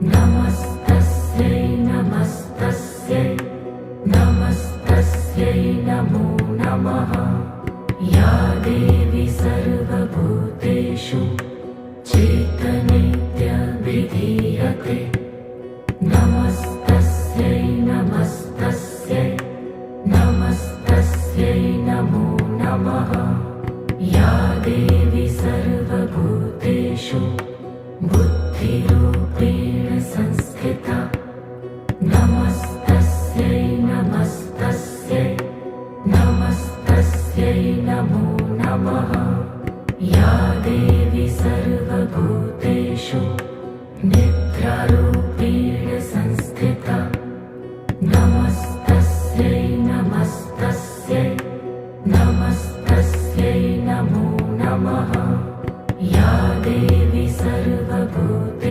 नमस्तस्यै नमस्तस्यै नमस्तस्यै नमो नमः। या देवी सर्वभूतेषु चेतनेत्यभिधीयते। नमस्तस्यै नमस्तस्यै नमस्तस्यै नमो नमः। या देवी सर्वभूतेषु बुद्धिरूपेण संस्थिता। नमस्तस्यै नमस्तस्यै नमस्तस्यै नमो नमः। या देवी सर्वभूतेषु निद्रारूपेण